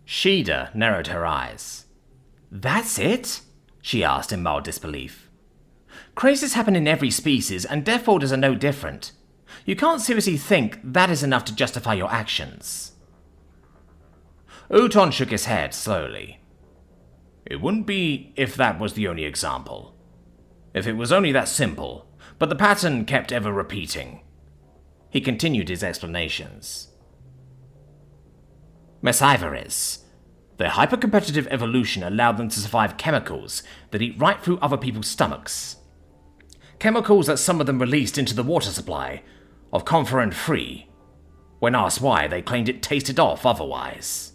Shida narrowed her eyes. That's it? She asked in mild disbelief. Crazes happen in every species, and Deathworlders are no different. You can't seriously think that is enough to justify your actions. Uton shook his head slowly. It wouldn't be if that was the only example. If it was only that simple, but the pattern kept ever repeating. He continued his explanations. Messivaris. Their hyper-competitive evolution allowed them to survive chemicals that eat right through other people's stomachs. Chemicals that some of them released into the water supply of Confronting free. When asked why, they claimed it tasted off otherwise.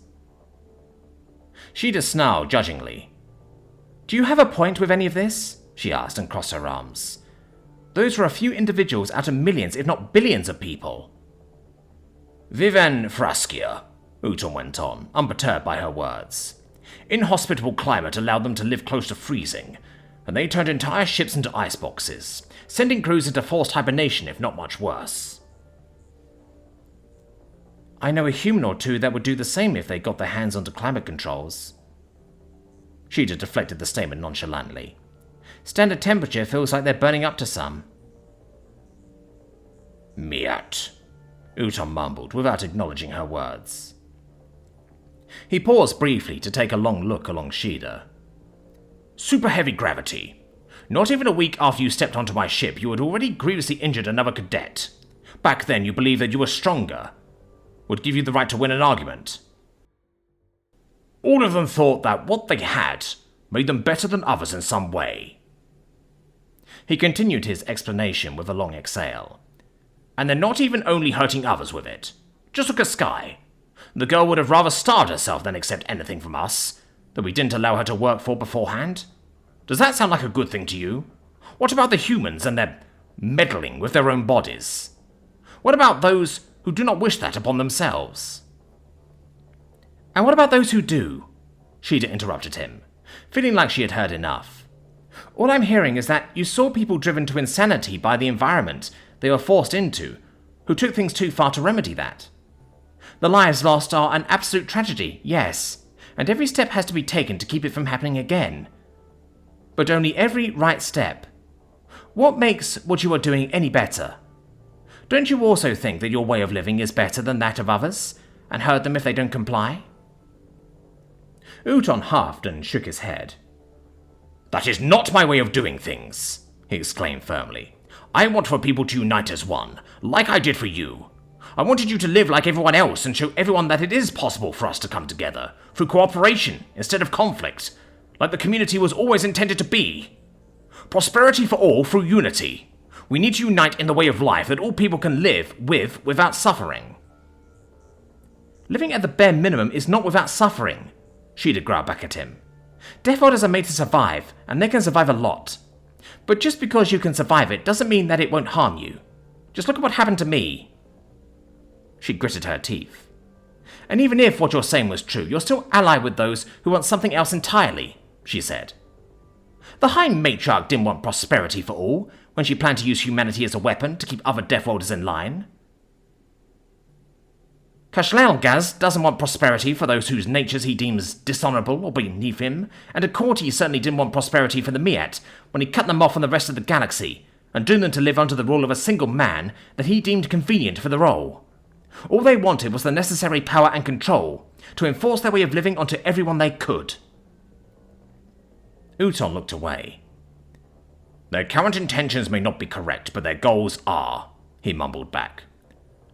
Shida snarled judgingly. Do you have a point with any of this? She asked and crossed her arms. Those were a few individuals out of millions, if not billions of people. Vivan Fraskia, Uton went on, unperturbed by her words. Inhospitable climate allowed them to live close to freezing, and they turned entire ships into iceboxes, sending crews into forced hibernation if not much worse. I know a human or two that would do the same if they got their hands onto climate controls. Shida deflected the statement nonchalantly. Standard temperature feels like they're burning up to some. Miat, Uton mumbled without acknowledging her words. He paused briefly to take a long look along Shida. Super heavy gravity. Not even a week after you stepped onto my ship, you had already grievously injured another cadet. Back then, you believed that you were stronger. Would give you the right to win an argument. All of them thought that what they had made them better than others in some way. He continued his explanation with a long exhale. And they're not even only hurting others with it. Just look at Sky. The girl would have rather starved herself than accept anything from us that we didn't allow her to work for beforehand. Does that sound like a good thing to you? What about the humans and their meddling with their own bodies? What about those who do not wish that upon themselves? And what about those who do? Shida interrupted him, feeling like she had heard enough. All I'm hearing is that you saw people driven to insanity by the environment they were forced into, who took things too far to remedy that. The lives lost are an absolute tragedy, yes, and every step has to be taken to keep it from happening again. But only every right step. What makes what you are doing any better? Don't you also think that your way of living is better than that of others, and hurt them if they don't comply? Uton huffed and shook his head. That is not my way of doing things, he exclaimed firmly. I want for people to unite as one, like I did for you. I wanted you to live like everyone else and show everyone that it is possible for us to come together, through cooperation instead of conflict, like the community was always intended to be. Prosperity for all through unity. We need to unite in the way of life that all people can live with without suffering. Living at the bare minimum is not without suffering, Shida growled back at him. Deathworlders are made to survive, and they can survive a lot. But just because you can survive it doesn't mean that it won't harm you. Just look at what happened to me. She gritted her teeth. And even if what you're saying was true, you're still allied with those who want something else entirely, she said. The High Matriarch didn't want prosperity for all when she planned to use humanity as a weapon to keep other Deathworlders in line. Kashlaelgaz doesn't want prosperity for those whose natures he deems dishonorable or beneath him, and Akorti certainly didn't want prosperity for the Miat when he cut them off from the rest of the galaxy and doomed them to live under the rule of a single man that he deemed convenient for the role. All they wanted was the necessary power and control to enforce their way of living onto everyone they could. Uton looked away. Their current intentions may not be correct, but their goals are, he mumbled back.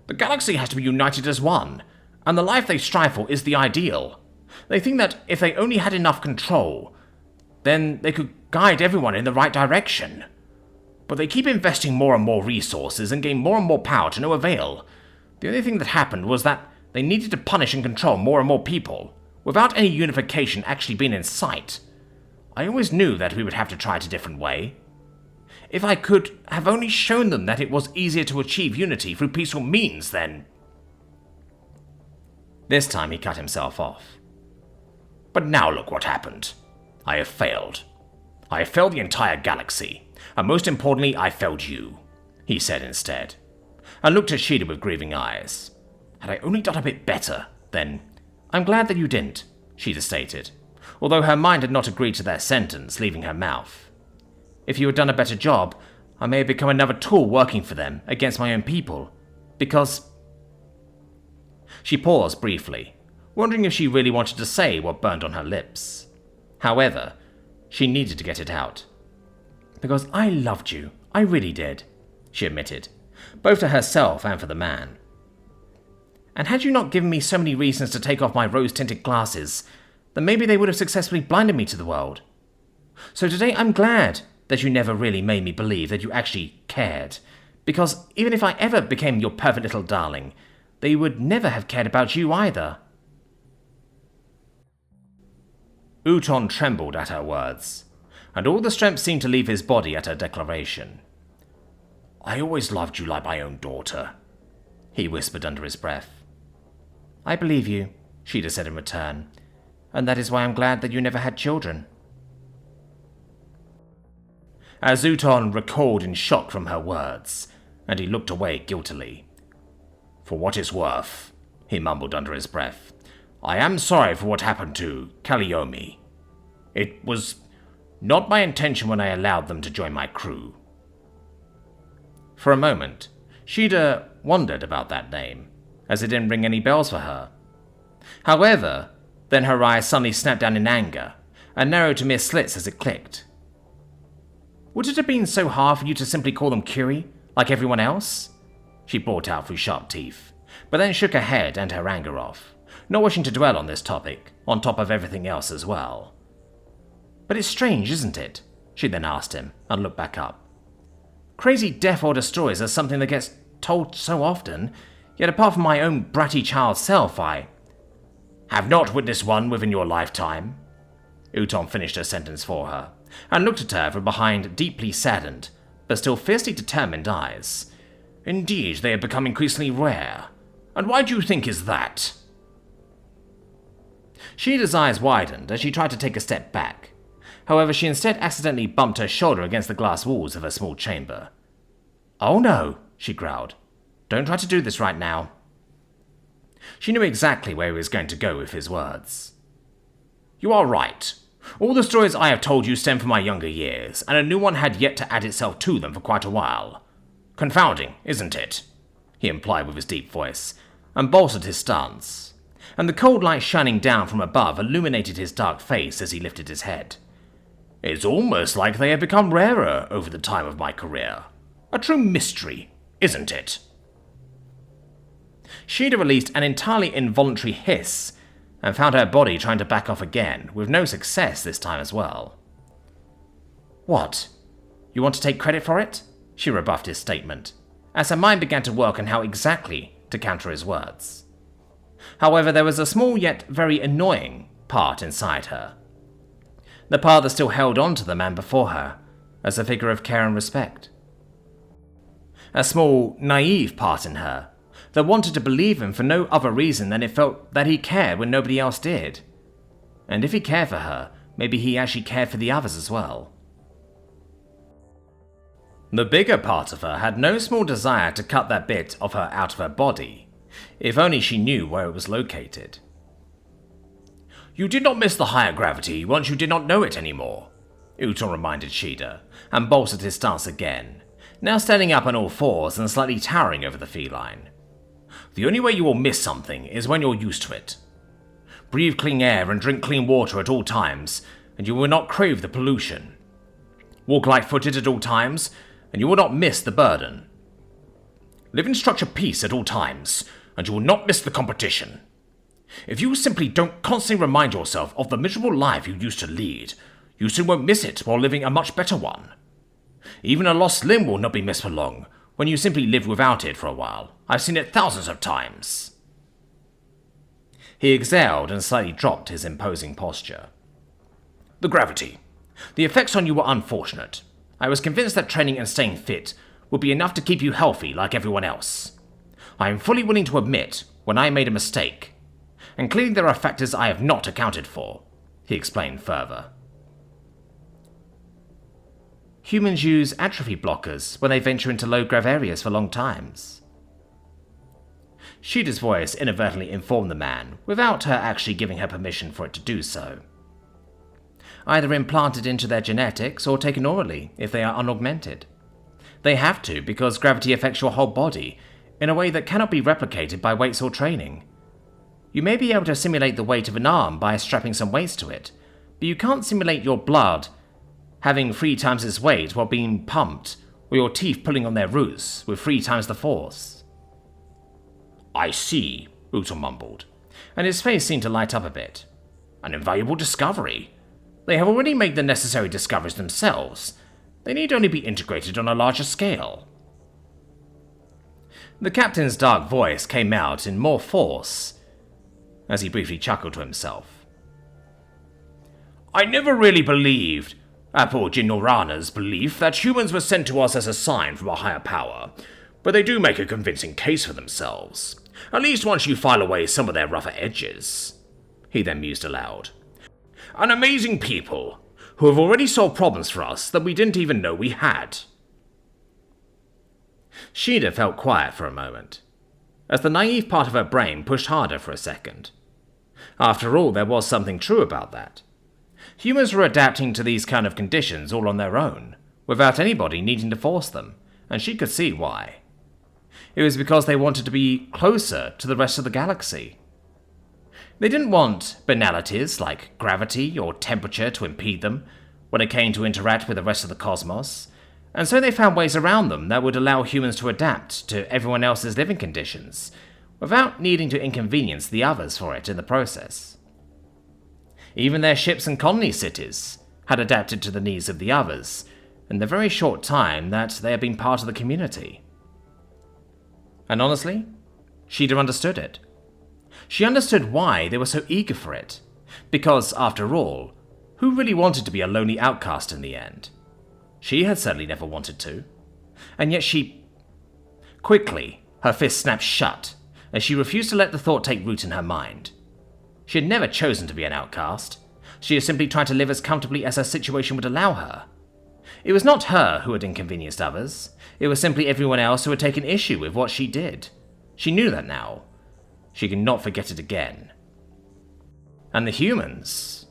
The galaxy has to be united as one, and the life they strive for is the ideal. They think that if they only had enough control, then they could guide everyone in the right direction. But they keep investing more and more resources and gain more and more power to no avail. The only thing that happened was that they needed to punish and control more and more people, without any unification actually being in sight. I always knew that we would have to try it a different way. If I could have only shown them that it was easier to achieve unity through peaceful means, then... This time he cut himself off. But now look what happened. I have failed. I have failed the entire galaxy, and most importantly, I failed you, he said instead, and looked at Shida with grieving eyes. Had I only done a bit better, then I'm glad that you didn't, Sheeta stated, although her mind had not agreed to that sentence leaving her mouth. If you had done a better job, I may have become another tool working for them against my own people, because... She paused briefly, wondering if she really wanted to say what burned on her lips. However, she needed to get it out. Because I loved you, I really did, she admitted, both to herself and for the man. And had you not given me so many reasons to take off my rose-tinted glasses, then maybe they would have successfully blinded me to the world. So today I'm glad that you never really made me believe that you actually cared, because even if I ever became your perfect little darling, they would never have cared about you either. Uton trembled at her words, and all the strength seemed to leave his body at her declaration. I always loved you like my own daughter, he whispered under his breath. I believe you, Sheeta said in return, and that is why I'm glad that you never had children. As Uton recoiled in shock from her words, and he looked away guiltily. For what it's worth, he mumbled under his breath, I am sorry for what happened to Calliope. It was not my intention when I allowed them to join my crew. For a moment, Sheeta wondered about that name, as it didn't ring any bells for her. However, then her eyes suddenly snapped down in anger, and narrowed to mere slits as it clicked. Would it have been so hard for you to simply call them Curie, like everyone else? She brought out through sharp teeth, but then shook her head and her anger off, not wishing to dwell on this topic, on top of everything else as well. But it's strange, isn't it? She then asked him, and looked back up. Crazy Deathworlder stories are something that gets told so often, yet apart from my own bratty child self, I have not witnessed one within your lifetime. Uton finished her sentence for her, and looked at her from behind deeply saddened, but still fiercely determined eyes. Indeed, they have become increasingly rare. And why do you think is that? Sheeta's eyes widened as she tried to take a step back. However, she instead accidentally bumped her shoulder against the glass walls of her small chamber. Oh no, she growled. Don't try to do this right now. She knew exactly where he was going to go with his words. You are right. All the stories I have told you stem from my younger years, and a new one had yet to add itself to them for quite a while. Confounding, isn't it? He implied with his deep voice, and bolstered his stance, and the cold light shining down from above illuminated his dark face as he lifted his head. It's almost like they have become rarer over the time of my career. A true mystery, isn't it? Sheeta released an entirely involuntary hiss, and found her body trying to back off again, with no success this time as well. What? You want to take credit for it? She rebuffed his statement, as her mind began to work on how exactly to counter his words. However, there was a small yet very annoying part inside her. The part that still held on to the man before her, as a figure of care and respect. A small, naive part in her, that wanted to believe him for no other reason than it felt that he cared when nobody else did. And if he cared for her, maybe he actually cared for the others as well. The bigger part of her had no small desire to cut that bit of her out of her body, if only she knew where it was located. You did not miss the higher gravity once you did not know it anymore, Uton reminded Sheeta, and bolstered his stance again, now standing up on all fours and slightly towering over the feline. The only way you will miss something is when you're used to it. Breathe clean air and drink clean water at all times, and you will not crave the pollution. Walk light-footed at all times, and you will not miss the burden. Live in structured peace at all times, and you will not miss the competition. If you simply don't constantly remind yourself of the miserable life you used to lead, you soon won't miss it while living a much better one. Even a lost limb will not be missed for long, when you simply live without it for a while. I've seen it thousands of times. He exhaled and slightly dropped his imposing posture. The gravity. The effects on you were unfortunate. I was convinced that training and staying fit would be enough to keep you healthy like everyone else. I am fully willing to admit when I made a mistake, and clearly there are factors I have not accounted for, he explained further. Humans use atrophy blockers when they venture into low-grav areas for long times. Sheeta's voice inadvertently informed the man, without her actually giving her permission for it to do so. Either implanted into their genetics or taken orally if they are unaugmented. They have to because gravity affects your whole body in a way that cannot be replicated by weights or training. You may be able to simulate the weight of an arm by strapping some weights to it, but you can't simulate your blood having 3 times its weight while being pumped, or your teeth pulling on their roots with 3 times the force. I see, Uta mumbled, and his face seemed to light up a bit. An invaluable discovery. They have already made the necessary discoveries themselves. They need only be integrated on a larger scale. The captain's dark voice came out in more force, as he briefly chuckled to himself. I never really believed Apogenorana's belief that humans were sent to us as a sign from a higher power, but they do make a convincing case for themselves, at least once you file away some of their rougher edges. He then mused aloud. An amazing people, who have already solved problems for us that we didn't even know we had. Sheeta felt quiet for a moment, as the naive part of her brain pushed harder for a second. After all, there was something true about that. Humans were adapting to these kind of conditions all on their own, without anybody needing to force them, and she could see why. It was because they wanted to be closer to the rest of the galaxy. They didn't want banalities like gravity or temperature to impede them when it came to interact with the rest of the cosmos, and so they found ways around them that would allow humans to adapt to everyone else's living conditions, without needing to inconvenience the others for it in the process. Even their ships and colony cities had adapted to the needs of the others in the very short time that they had been part of the community. And honestly, Sheeta understood it. She understood why they were so eager for it, because, after all, who really wanted to be a lonely outcast in the end? She had certainly never wanted to. And yet Quickly, her fist snapped shut, as she refused to let the thought take root in her mind. She had never chosen to be an outcast. She had simply tried to live as comfortably as her situation would allow her. It was not her who had inconvenienced others. It was simply everyone else who had taken issue with what she did. She knew that now. She could not forget it again. And the humans?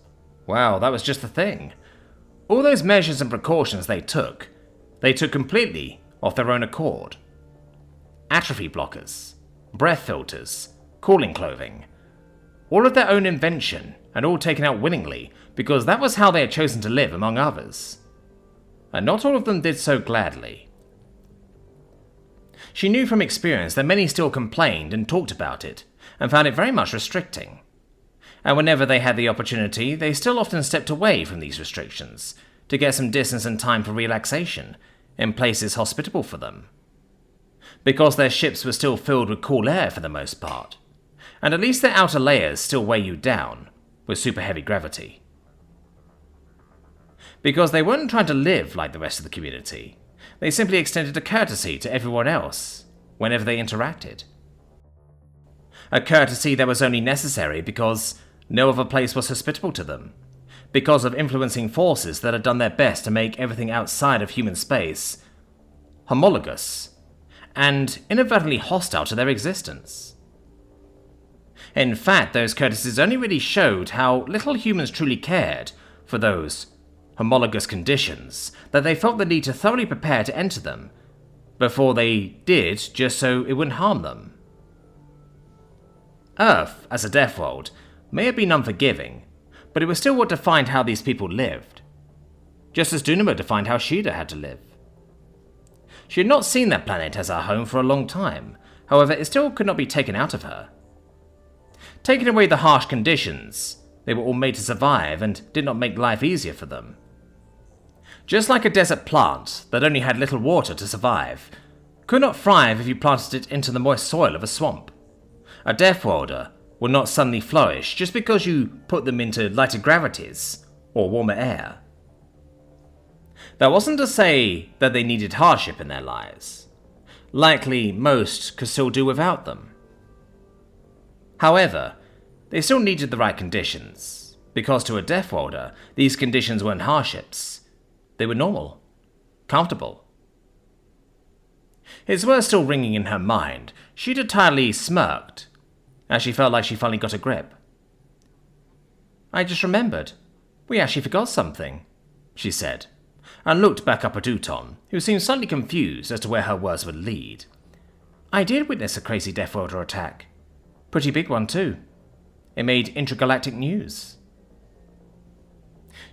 Well, that was just the thing. All those measures and precautions they took completely of their own accord. Atrophy blockers, breath filters, cooling clothing. All of their own invention, and all taken out willingly, because that was how they had chosen to live among others. And not all of them did so gladly. She knew from experience that many still complained and talked about it, and found it very much restricting. And whenever they had the opportunity, they still often stepped away from these restrictions, to get some distance and time for relaxation, in places hospitable for them. Because their ships were still filled with cool air for the most part, and at least their outer layers still weigh you down, with super heavy gravity. Because they weren't trying to live like the rest of the community, they simply extended a courtesy to everyone else, whenever they interacted. A courtesy that was only necessary because no other place was hospitable to them, because of influencing forces that had done their best to make everything outside of human space homologous, and inadvertently hostile to their existence. In fact, those courtesies only really showed how little humans truly cared for those homologous conditions, that they felt the need to thoroughly prepare to enter them before they did, just so it wouldn't harm them. Earth, as a death world, may have been unforgiving, but it was still what defined how these people lived, just as Dunama defined how Sheeta had to live. She had not seen that planet as her home for a long time, however, it still could not be taken out of her. Taking away the harsh conditions, they were all made to survive and did not make life easier for them. Just like a desert plant that only had little water to survive, could not thrive if you planted it into the moist soil of a swamp. A Deathworlder will not suddenly flourish just because you put them into lighter gravities or warmer air. That wasn't to say that they needed hardship in their lives. Likely most could still do without them. However, they still needed the right conditions, because to a Deathworlder, these conditions weren't hardships. They were normal, comfortable. His words still ringing in her mind, she'd entirely smirked, as she felt like she finally got a grip. "I just remembered. We actually forgot something," she said, and looked back up at Uton, who seemed slightly confused as to where her words would lead. "I did witness a crazy Deathworlder attack. Pretty big one, too. It made intergalactic news."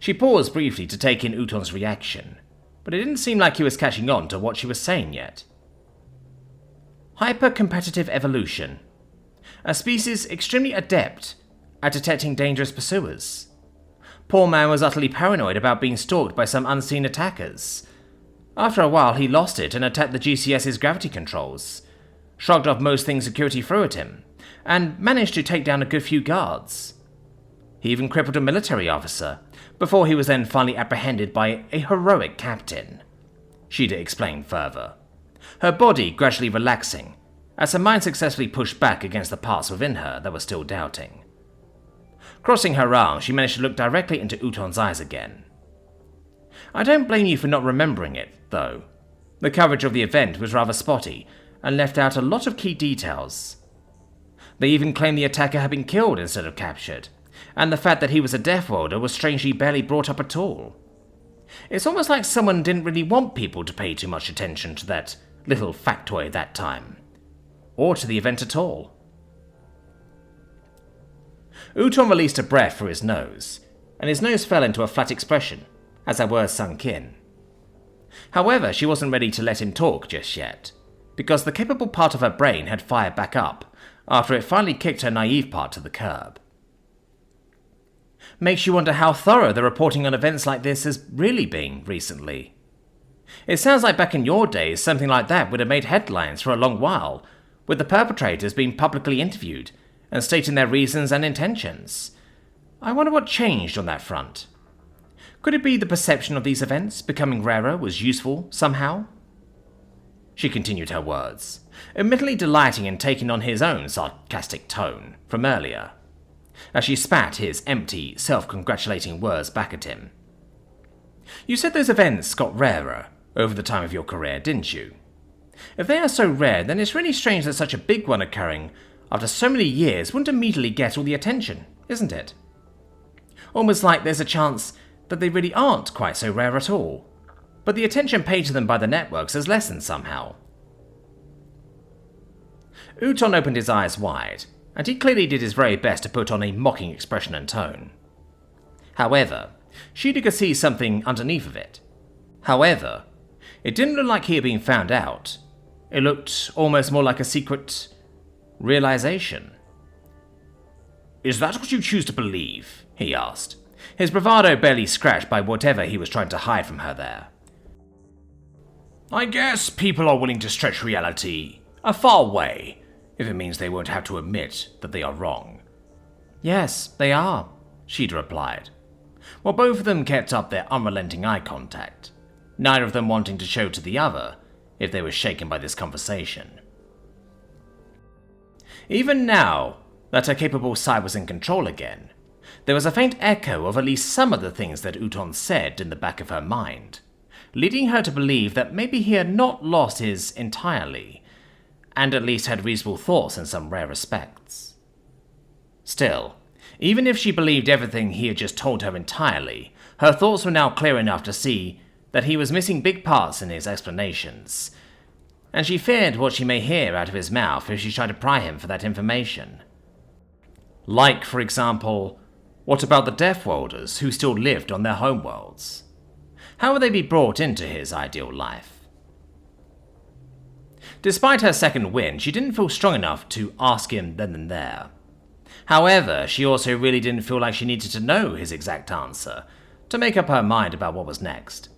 She paused briefly to take in Uton's reaction, but it didn't seem like he was catching on to what she was saying yet. Hyper-competitive evolution. A species extremely adept at detecting dangerous pursuers. Poor man was utterly paranoid about being stalked by some unseen attackers. After a while, he lost it and attacked the GCS's gravity controls, shrugged off most things security threw at him, and managed to take down a good few guards. He even crippled a military officer, before he was then finally apprehended by a heroic captain. She'd explained further, her body gradually relaxing, as her mind successfully pushed back against the parts within her that were still doubting. Crossing her arms, she managed to look directly into Uton's eyes again. "I don't blame you for not remembering it, though. The coverage of the event was rather spotty, and left out a lot of key details. They even claimed the attacker had been killed instead of captured, and the fact that he was a Deathworlder was strangely barely brought up at all. It's almost like someone didn't really want people to pay too much attention to that little factoid that time, or to the event at all." Uton released a breath through his nose, and his nose fell into a flat expression as her words sunk in. However, she wasn't ready to let him talk just yet, because the capable part of her brain had fired back up after it finally kicked her naive part to the curb. "Makes you wonder how thorough the reporting on events like this has really been recently. It sounds like back in your days something like that would have made headlines for a long while, with the perpetrators being publicly interviewed and stating their reasons and intentions. I wonder what changed on that front. Could it be the perception of these events becoming rarer was useful somehow?" She continued her words, admittedly delighting in taking on his own sarcastic tone from earlier, as she spat his empty, self-congratulating words back at him. "You said those events got rarer over the time of your career, didn't you? If they are so rare, then it's really strange that such a big one occurring after so many years wouldn't immediately get all the attention, isn't it? Almost like there's a chance that they really aren't quite so rare at all, but the attention paid to them by the networks has lessened somehow." Uton opened his eyes wide, and he clearly did his very best to put on a mocking expression and tone. However, Sheeta could see something underneath of it. However, it didn't look like he had been found out. It looked almost more like a secret realization. "Is that what you choose to believe?" he asked, his bravado barely scratched by whatever he was trying to hide from her there. "I guess people are willing to stretch reality a far way, if it means they won't have to admit that they are wrong." "Yes, they are," Sheeta replied, while both of them kept up their unrelenting eye contact, neither of them wanting to show to the other if they were shaken by this conversation. Even now that her capable side was in control again, there was a faint echo of at least some of the things that Uton said in the back of her mind, leading her to believe that maybe he had not lost his entirely, and at least had reasonable thoughts in some rare respects. Still, even if she believed everything he had just told her entirely, her thoughts were now clear enough to see that he was missing big parts in his explanations, and she feared what she may hear out of his mouth if she tried to pry him for that information. Like, for example, what about the Deathworlders who still lived on their homeworlds? How would they be brought into his ideal life? Despite her second win, she didn't feel strong enough to ask him then and there. However, she also really didn't feel like she needed to know his exact answer to make up her mind about what was next.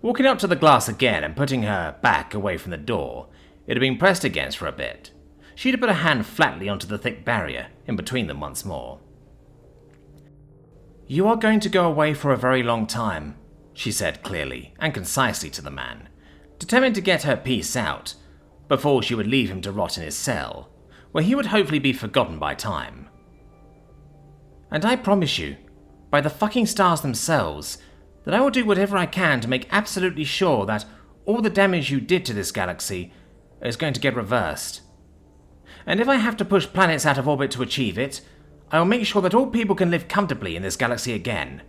Walking up to the glass again and putting her back away from the door it had been pressed against for a bit, she'd put a hand flatly onto the thick barrier in between them once more. "You are going to go away for a very long time," she said clearly and concisely to the man, determined to get her piece out before she would leave him to rot in his cell, where he would hopefully be forgotten by time. "And I promise you, by the fucking stars themselves, that I will do whatever I can to make absolutely sure that all the damage you did to this galaxy is going to get reversed. And if I have to push planets out of orbit to achieve it, I will make sure that all people can live comfortably in this galaxy again.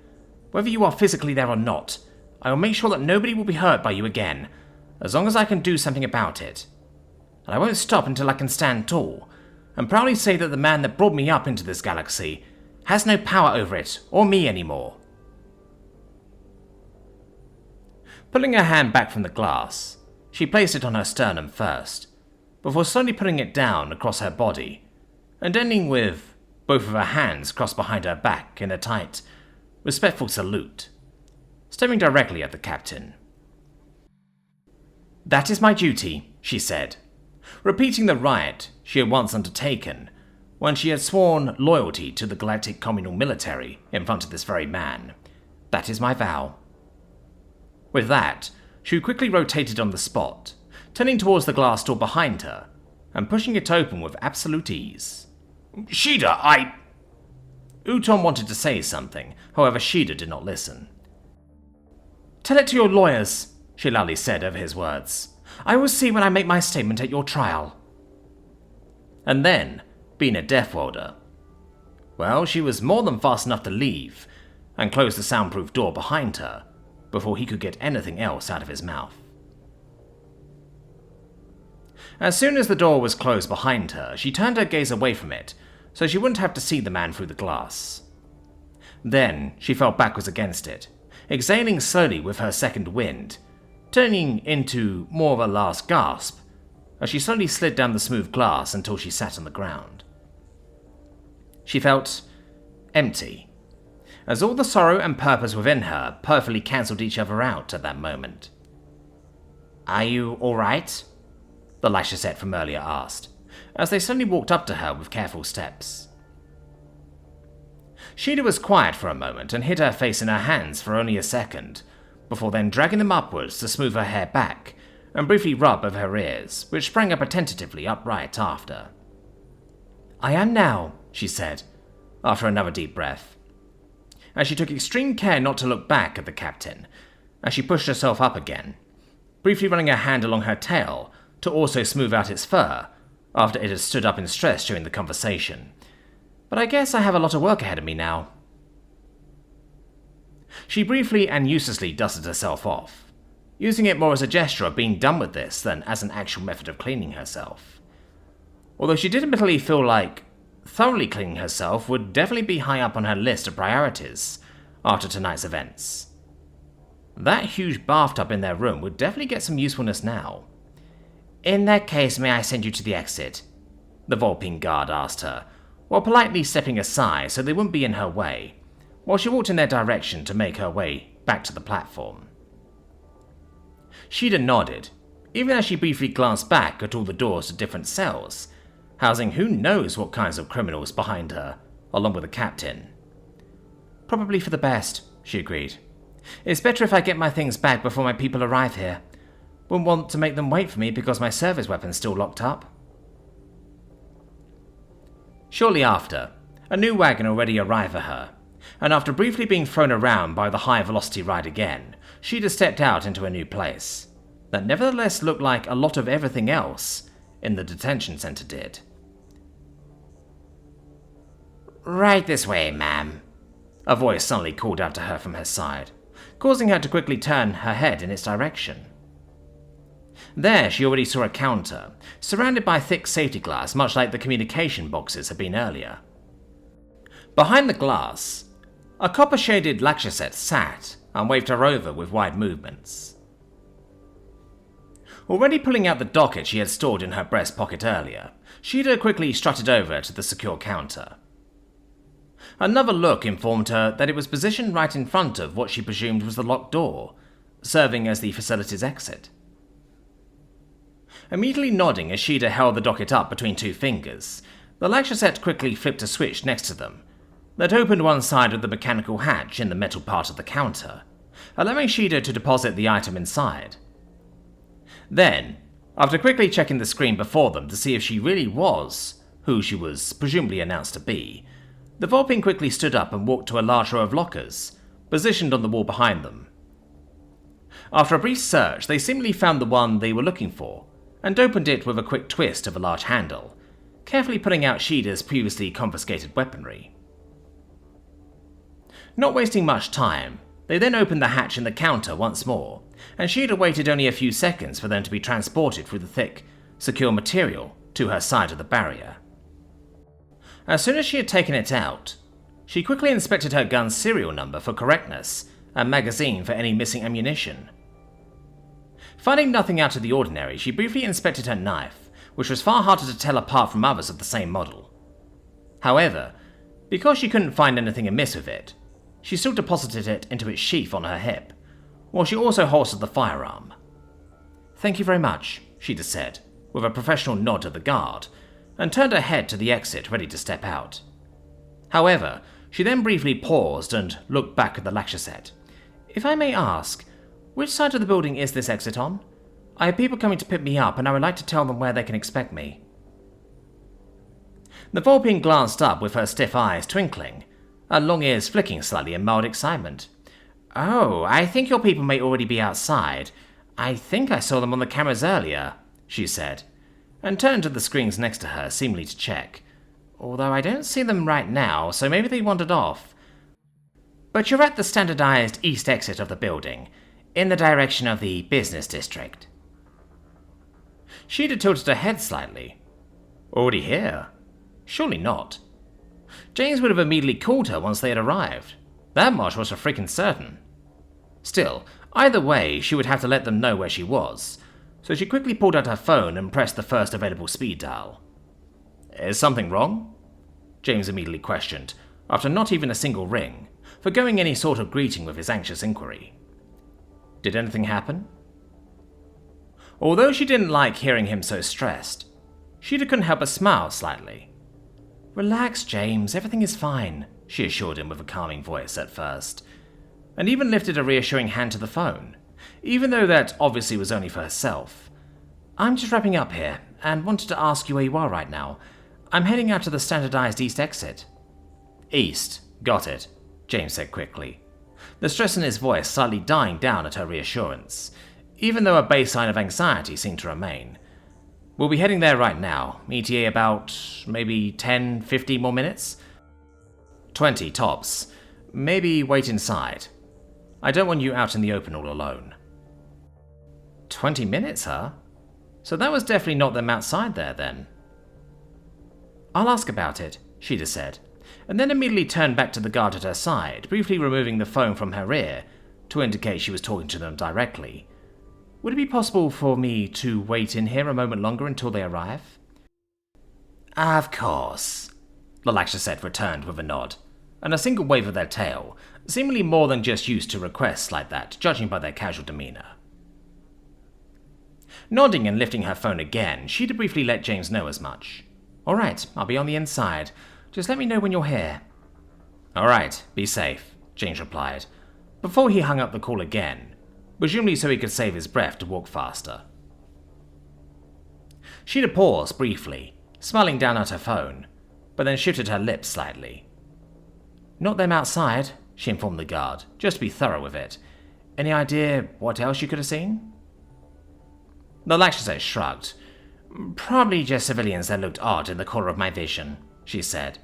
Whether you are physically there or not, I will make sure that nobody will be hurt by you again, as long as I can do something about it. And I won't stop until I can stand tall, and proudly say that the man that brought me up into this galaxy has no power over it, or me anymore. Pulling her hand back from the glass, she placed it on her sternum first, before slowly putting it down across her body, and ending with both of her hands crossed behind her back in a tight, respectful salute, staring directly at the captain. "That is my duty," she said, repeating the rite she had once undertaken when she had sworn loyalty to the Galactic Communal Military in front of this very man. "That is my vow." With that, she quickly rotated on the spot, turning towards the glass door behind her, and pushing it open with absolute ease. "Sheeda, Uton wanted to say something, however Sheeda did not listen. "Tell it to your lawyers," she loudly said over his words. "I will see when I make my statement at your trial." And then, being a Deathworlder, well, she was more than fast enough to leave, and close the soundproof door behind her, before he could get anything else out of his mouth. As soon as the door was closed behind her, she turned her gaze away from it, so she wouldn't have to see the man through the glass. Then she fell backwards against it, exhaling slowly with her second wind, turning into more of a last gasp, as she slowly slid down the smooth glass until she sat on the ground. She felt empty, as all the sorrow and purpose within her perfectly cancelled each other out at that moment. "Are you all right?" the Lashazette from earlier asked, as they suddenly walked up to her with careful steps. Sheeda was quiet for a moment and hid her face in her hands for only a second, before then dragging them upwards to smooth her hair back and briefly rub over her ears, which sprang up attentively upright after. "I am now," she said, after another deep breath, as she took extreme care not to look back at the captain, as she pushed herself up again, briefly running her hand along her tail to also smooth out its fur, after it had stood up in stress during the conversation. "But I guess I have a lot of work ahead of me now." She briefly and uselessly dusted herself off, using it more as a gesture of being done with this than as an actual method of cleaning herself. Although she did admittedly feel like thoroughly cleaning herself would definitely be high up on her list of priorities after tonight's events. That huge bathtub in their room would definitely get some usefulness now. "In that case, may I send you to the exit?" the Volpine guard asked her, while politely stepping aside so they wouldn't be in her way, while she walked in their direction to make her way back to the platform. Sheeda nodded, even as she briefly glanced back at all the doors to different cells, housing who knows what kinds of criminals behind her, along with the captain. "Probably for the best," she agreed. "It's better if I get my things back before my people arrive here. Wouldn't want to make them wait for me because my service weapon's still locked up." Shortly after, a new wagon already arrived for her, and after briefly being thrown around by the high-velocity ride again, Sheeda stepped out into a new place, that nevertheless looked like a lot of everything else in the detention center did. "Right this way, ma'am," a voice suddenly called out to her from her side, causing her to quickly turn her head in its direction. There she already saw a counter, surrounded by thick safety glass much like the communication boxes had been earlier. Behind the glass, a copper-shaded Lakshasette sat and waved her over with wide movements. Already pulling out the docket she had stored in her breast pocket earlier, Sheeda quickly strutted over to the secure counter. Another look informed her that it was positioned right in front of what she presumed was the locked door, serving as the facility's exit. Immediately nodding as Sheeda held the docket up between two fingers, the Lakshasette quickly flipped a switch next to them that opened one side of the mechanical hatch in the metal part of the counter, allowing Sheeda to deposit the item inside. Then, after quickly checking the screen before them to see if she really was who she was presumably announced to be, the Volpine quickly stood up and walked to a large row of lockers, positioned on the wall behind them. After a brief search, they seemingly found the one they were looking for, and opened it with a quick twist of a large handle, carefully putting out Shida's previously confiscated weaponry. Not wasting much time, they then opened the hatch in the counter once more, and Shida waited only a few seconds for them to be transported through the thick, secure material to her side of the barrier. As soon as she had taken it out, she quickly inspected her gun's serial number for correctness and magazine for any missing ammunition. Finding nothing out of the ordinary, she briefly inspected her knife, which was far harder to tell apart from others of the same model. However, because she couldn't find anything amiss with it, she still deposited it into its sheath on her hip, while she also holstered the firearm. "Thank you very much," Shida said, with a professional nod to the guard, and turned her head to the exit, ready to step out. However, she then briefly paused and looked back at the Lakshasat. "If I may ask, which side of the building is this exit on? I have people coming to pick me up, and I would like to tell them where they can expect me." The Vulpine glanced up with her stiff eyes twinkling, her long ears flicking slightly in mild excitement. "Oh, I think your people may already be outside. I think I saw them on the cameras earlier," she said, and turned to the screens next to her, seemingly to check. "Although I don't see them right now, so maybe they wandered off. But you're at the standardized east exit of the building, in the direction of the business district." Shida tilted her head slightly. "Already here? Surely not. James would have immediately called her once they had arrived. That much was for freaking certain. Still, either way, she would have to let them know where she was, so she quickly pulled out her phone and pressed the first available speed dial. "Is something wrong?" James immediately questioned, after not even a single ring, forgoing any sort of greeting with his anxious inquiry. Did anything happen? Although she didn't like hearing him so stressed, Shida couldn't help but smile slightly. "Relax, James, everything is fine," she assured him with a calming voice at first, and even lifted a reassuring hand to the phone, even though that obviously was only for herself. "I'm just wrapping up here, and wanted to ask you where you are right now. I'm heading out to the standardized east exit." "East, got it," James said quickly, the stress in his voice slightly dying down at her reassurance, even though a baseline of anxiety seemed to remain. "We'll be heading there right now, ETA about maybe 10, 15 more minutes? 20 tops. Maybe wait inside. I don't want you out in the open all alone." 20 minutes, huh? So that was definitely not them outside there then. "I'll ask about it," Shida said, and then immediately turned back to the guard at her side, briefly removing the phone from her ear to indicate she was talking to them directly. "Would it be possible for me to wait in here a moment longer until they arrive?" "Of course," the Lakshasat returned with a nod, and a single wave of their tail, seemingly more than just used to requests like that, judging by their casual demeanor. Nodding and lifting her phone again, Shida briefly let James know as much. "All right, I'll be on the inside. Just let me know when you're here." "All right, be safe," James replied, before he hung up the call again, presumably so he could save his breath to walk faster. Shida paused briefly, smiling down at her phone, but then shifted her lips slightly. "Not them outside," she informed the guard, just to be thorough with it. "Any idea what else you could have seen?" The Lakshasat shrugged. "Probably just civilians that looked odd in the corner of my vision," she said,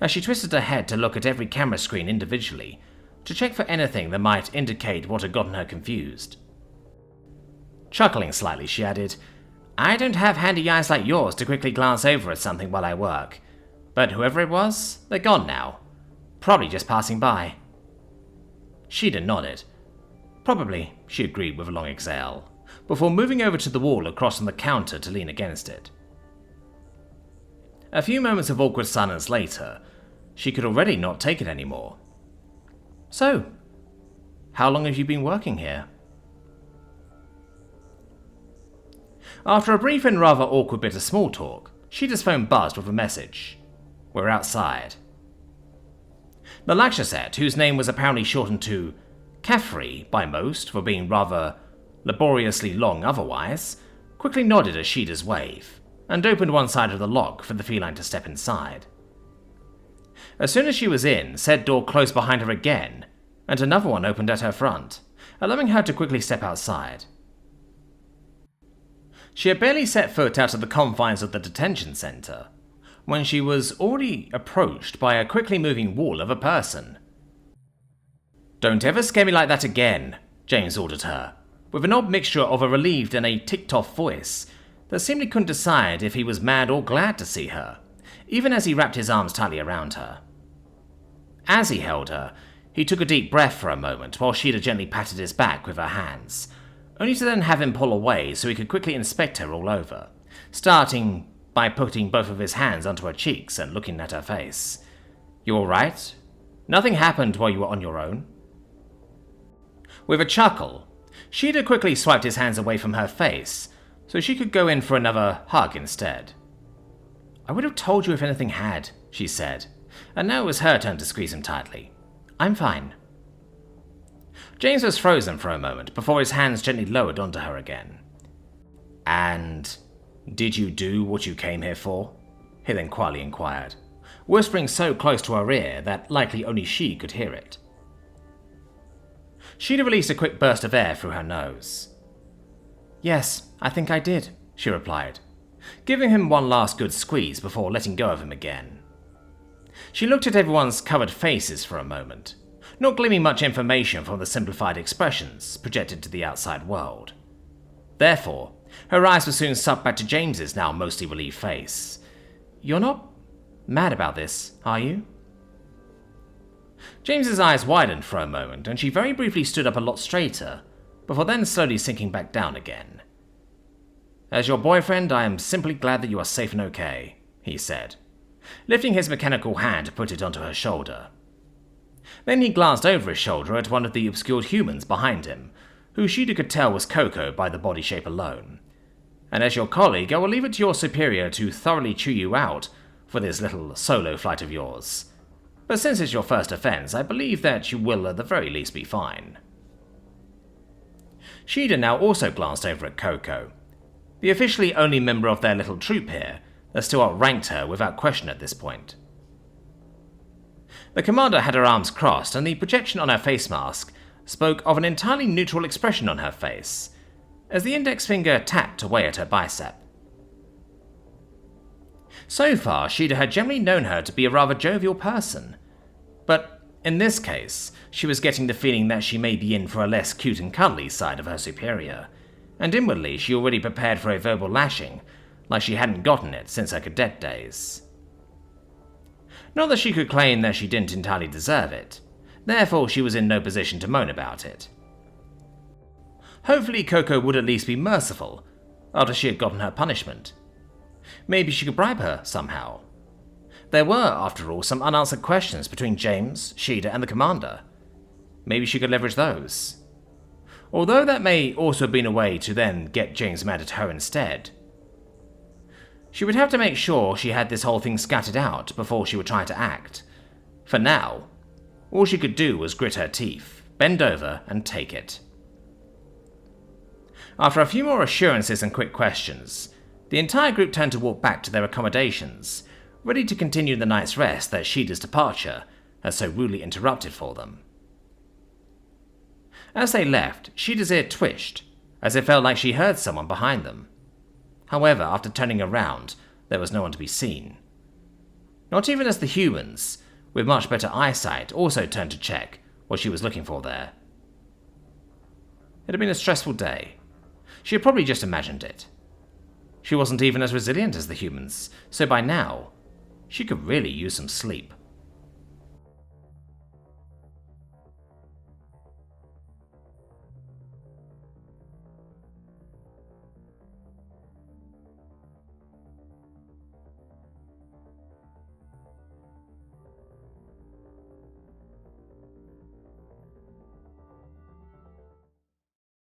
as she twisted her head to look at every camera screen individually, to check for anything that might indicate what had gotten her confused. Chuckling slightly, she added, "I don't have handy eyes like yours to quickly glance over at something while I work, but whoever it was, they're gone now. Probably just passing by." Shida nodded. "Probably," she agreed with a long exhale, before moving over to the wall across from the counter to lean against it. A few moments of awkward silence later, she could already not take it anymore. "So, how long have you been working here?" After a brief and rather awkward bit of small talk, Shida's phone buzzed with a message. "We're outside." The Lakshasat, whose name was apparently shortened to Caffrey by most for being rather laboriously long otherwise, quickly nodded at Shida's wave, and opened one side of the lock for the feline to step inside. As soon as she was in, said door closed behind her again, and another one opened at her front, allowing her to quickly step outside. She had barely set foot out of the confines of the detention center when she was already approached by a quickly moving wall of a person. "Don't ever scare me like that again," James ordered her, with an odd mixture of a relieved and a ticked-off voice that seemed he couldn't decide if he was mad or glad to see her, even as he wrapped his arms tightly around her. As he held her, he took a deep breath for a moment while Sheeta gently patted his back with her hands, only to then have him pull away so he could quickly inspect her all over, starting by putting both of his hands onto her cheeks and looking at her face. "You all right? Nothing happened while you were on your own?" With a chuckle, Sheeta quickly swiped his hands away from her face so she could go in for another hug instead. "I would have told you if anything had," she said, and now it was her turn to squeeze him tightly. "I'm fine." James was frozen for a moment before his hands gently lowered onto her again. "And did you do what you came here for?" he then quietly inquired, whispering so close to her ear that likely only she could hear it. She'd released a quick burst of air through her nose. "Yes, I think I did," she replied, giving him one last good squeeze before letting go of him again. She looked at everyone's covered faces for a moment, not gleaming much information from the simplified expressions projected to the outside world. Therefore, her eyes were soon sucked back to James's now mostly relieved face. "You're not mad about this, are you?" James's eyes widened for a moment, and she very briefly stood up a lot straighter, before then slowly sinking back down again. "As your boyfriend, I am simply glad that you are safe and okay," he said, lifting his mechanical hand to put it onto her shoulder. Then he glanced over his shoulder at one of the obscured humans behind him, who Sheeta could tell was Coco by the body shape alone. "And as your colleague, I will leave it to your superior to thoroughly chew you out for this little solo flight of yours. But since it's your first offense, I believe that you will at the very least be fine." Sheeta now also glanced over at Coco, the officially only member of their little troop here that still outranked her without question at this point. The commander had her arms crossed, and the projection on her face mask spoke of an entirely neutral expression on her face, as the index finger tapped away at her bicep. So far, Sheeta had generally known her to be a rather jovial person, but in this case, she was getting the feeling that she may be in for a less cute and cuddly side of her superior, and inwardly she already prepared for a verbal lashing, like she hadn't gotten it since her cadet days. Not that she could claim that she didn't entirely deserve it, therefore she was in no position to moan about it. Hopefully Coco would at least be merciful after she had gotten her punishment. Maybe she could bribe her somehow. There were, after all, some unanswered questions between James, Sheeta, and the commander. Maybe she could leverage those. Although that may also have been a way to then get James mad at her instead. She would have to make sure she had this whole thing scattered out before she would try to act. For now, all she could do was grit her teeth, bend over, and take it. After a few more assurances and quick questions, the entire group turned to walk back to their accommodations, ready to continue the night's rest that Sheeta's departure had so rudely interrupted for them. As they left, Sheeta's ear twitched, as it felt like she heard someone behind them. However, after turning around, there was no one to be seen. Not even as the humans, with much better eyesight, also turned to check what she was looking for there. It had been a stressful day. She had probably just imagined it. She wasn't even as resilient as the humans, so by now, she could really use some sleep.